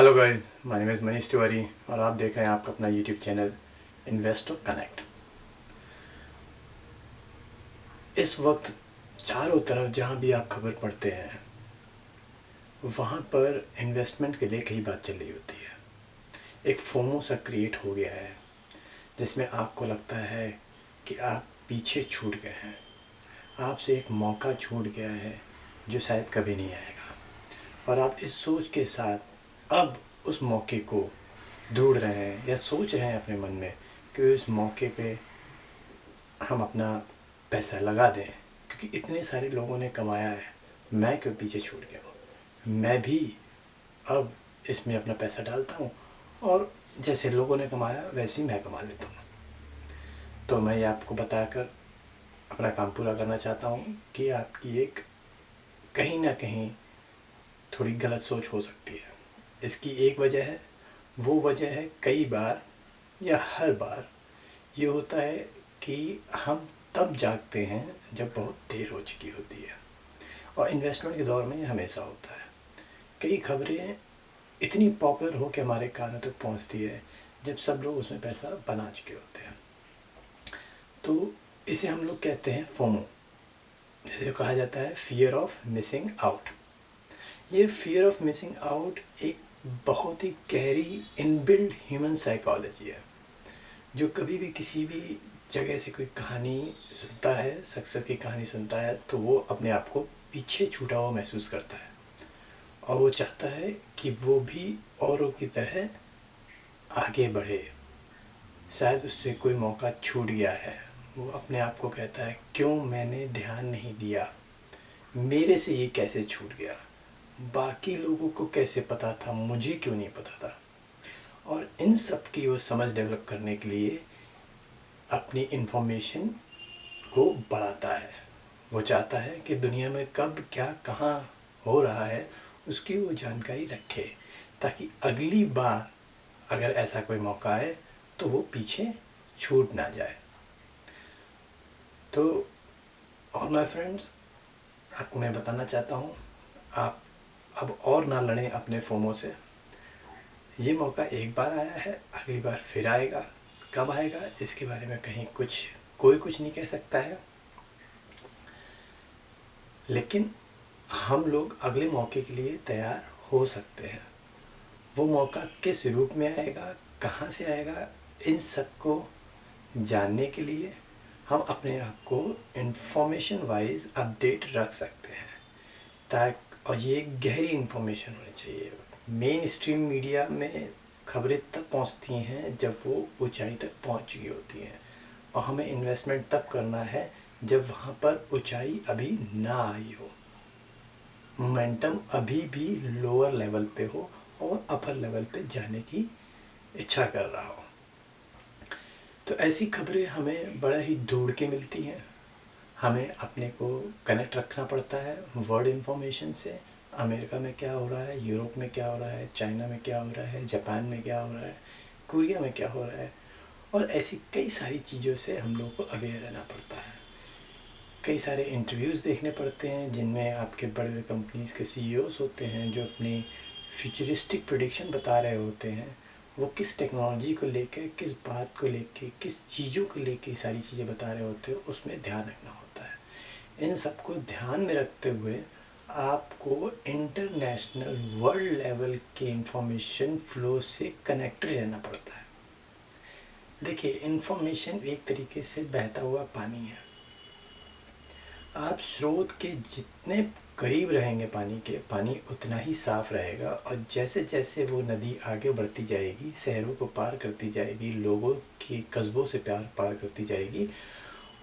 Hello guys, my name is Manish Tiwari और आप देख रहे हैं आपका अपना यूट्यूब चैनल इन्वेस्टर कनेक्ट। इस वक्त चारों तरफ जहां भी आप खबर पढ़ते हैं वहां पर इन्वेस्टमेंट के लिए कई बात चल रही होती है। एक फोमो सा क्रिएट हो गया है जिसमें आपको लगता है कि आप पीछे छूट गए हैं, आपसे एक मौका छूट गया है जो शायद कभी नहीं आएगा। और आप इस सोच के साथ अब उस मौके को ढूंढ रहे हैं या सोच रहे हैं अपने मन में कि उस मौके पे हम अपना पैसा लगा दें, क्योंकि इतने सारे लोगों ने कमाया है, मैं क्यों पीछे छूट गया हूँ। मैं भी अब इसमें अपना पैसा डालता हूँ और जैसे लोगों ने कमाया वैसे ही मैं कमा लेता हूँ। तो मैं ये आपको बताकर अपना काम पूरा करना चाहता हूँ कि आपकी एक कहीं ना कहीं थोड़ी गलत सोच हो सकती है। इसकी एक वजह है, वो वजह है कई बार या हर बार ये होता है कि हम तब जागते हैं जब बहुत देर हो चुकी होती है। और इन्वेस्टमेंट के दौर में ये हमेशा होता है। कई खबरें इतनी पॉपुलर हो के हमारे कानों तक पहुंचती है जब सब लोग उसमें पैसा बना चुके होते हैं। तो इसे हम लोग कहते हैं फोमो, जिसे कहा जाता है फियर ऑफ मिसिंग आउट। ये फियर ऑफ मिसिंग आउट एक बहुत ही गहरी इनबिल्ड ह्यूमन साइकोलॉजी है। जो कभी भी किसी भी जगह से कोई कहानी सुनता है, सक्सेस की कहानी सुनता है, तो वो अपने आप को पीछे छूटा हुआ महसूस करता है और वो चाहता है कि वो भी औरों की तरह आगे बढ़े। शायद उससे कोई मौका छूट गया है। वो अपने आप को कहता है, क्यों मैंने ध्यान नहीं दिया, मेरे से ये कैसे छूट गया, बाकी लोगों को कैसे पता था, मुझे क्यों नहीं पता था। और इन सब की वो समझ डेवलप करने के लिए अपनी इन्फॉर्मेशन को बढ़ाता है। वो चाहता है कि दुनिया में कब क्या कहाँ हो रहा है उसकी वो जानकारी रखे, ताकि अगली बार अगर ऐसा कोई मौका आए तो वो पीछे छूट ना जाए। तो और माय फ्रेंड्स, आपको मैं बताना चाहता हूँ, आप अब और ना लड़ें अपने फोमो से। ये मौका एक बार आया है, अगली बार फिर आएगा। कब आएगा इसके बारे में कहीं कोई कुछ नहीं कह सकता है, लेकिन हम लोग अगले मौके के लिए तैयार हो सकते हैं। वो मौका किस रूप में आएगा, कहाँ से आएगा, इन सब को जानने के लिए हम अपने आप को इंफॉर्मेशन वाइज अपडेट रख सकते हैं। ताकि और ये गहरी इन्फॉर्मेशन होनी चाहिए। मेन स्ट्रीम मीडिया में खबरें तब पहुंचती हैं जब वो ऊंचाई तक पहुंच चुकी होती हैं, और हमें इन्वेस्टमेंट तब करना है जब वहाँ पर ऊंचाई अभी ना आई हो, मोमेंटम अभी भी लोअर लेवल पे हो और अपर लेवल पे जाने की इच्छा कर रहा हो। तो ऐसी खबरें हमें बड़ा ही ढूंढ के मिलती हैं। हमें अपने को कनेक्ट रखना पड़ता है वर्ल्ड इन्फॉर्मेशन से। अमेरिका में क्या हो रहा है, यूरोप में क्या हो रहा है, चाइना में क्या हो रहा है, जापान में क्या हो रहा है, कोरिया में क्या हो रहा है, और ऐसी कई सारी चीज़ों से हम लोग को अवेयर रहना पड़ता है। कई सारे इंटरव्यूज़ देखने पड़ते हैं जिनमें आपके बड़े बड़े कंपनीज़ के सीईओज़ होते हैं जो अपनी फ्यूचरिस्टिक प्रेडिक्शन बता रहे होते हैं। वो किस टेक्नोलॉजी को लेके, किस बात को लेके, किस चीज़ों को लेके सारी चीज़ें बता रहे होते हैं, उसमें ध्यान रखना होता है। इन सबको ध्यान में रखते हुए आपको इंटरनेशनल वर्ल्ड लेवल के इंफॉर्मेशन फ्लो से कनेक्टेड रहना पड़ता है। देखिए, इंफॉर्मेशन एक तरीके से बहता हुआ पानी है। आप स्रोत के जितने करीब रहेंगे पानी के, पानी उतना ही साफ़ रहेगा। और जैसे जैसे वो नदी आगे बढ़ती जाएगी, शहरों को पार करती जाएगी, लोगों की कस्बों से पार करती जाएगी,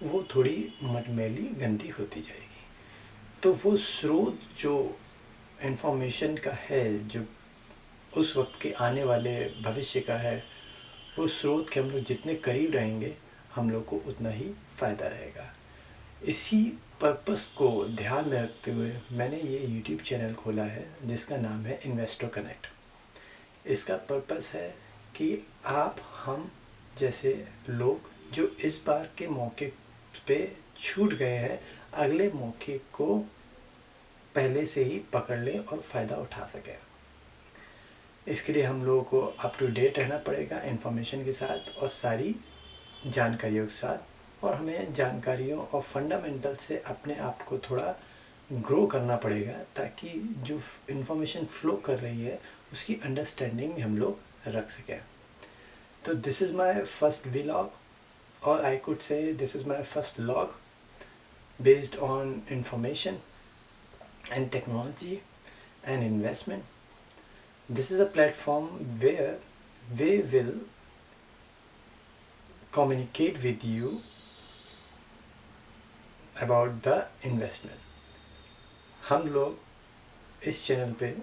वो थोड़ी मटमैली गंदी होती जाएगी। तो वो स्रोत जो इन्फॉर्मेशन का है, जो उस वक्त के आने वाले भविष्य का है, वो स्रोत के हम लोग जितने करीब रहेंगे हम लोग को उतना ही फ़ायदा रहेगा। इसी पर्पस को ध्यान में रखते हुए मैंने ये यूट्यूब चैनल खोला है जिसका नाम है इन्वेस्टर कनेक्ट। इसका पर्पस है कि आप हम जैसे लोग जो इस बार के मौके पे छूट गए हैं, अगले मौके को पहले से ही पकड़ लें और फ़ायदा उठा सकें। इसके लिए हम लोगों को अप टू डेट रहना पड़ेगा इन्फॉर्मेशन के साथ और सारी जानकारियों के साथ, और हमें जानकारियों और फंडामेंटल से अपने आप को थोड़ा ग्रो करना पड़ेगा ताकि जो इन्फॉर्मेशन फ्लो कर रही है उसकी अंडरस्टैंडिंग हम लोग रख सकें। तो this is my first vlog, और I could say this is my first vlog based on information and technology and investment. This is a platform where we will communicate with you about the investment. हम लोग इस channel पे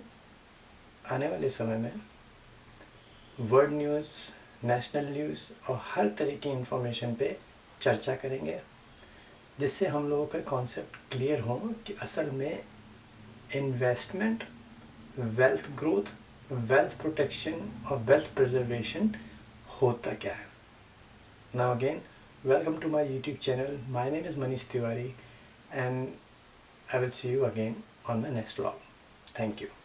आने वाले समय में world news, national news और हर तरह की इंफॉर्मेशन पे चर्चा करेंगे, जिससे हम लोगों का कॉन्सेप्ट क्लियर हो कि असल में investment, wealth growth, wealth protection और वेल्थ प्रिजर्वेशन होता क्या है। Now again, welcome to my YouTube channel. My name is Manish Tiwari and I will see you again on the next vlog. Thank you.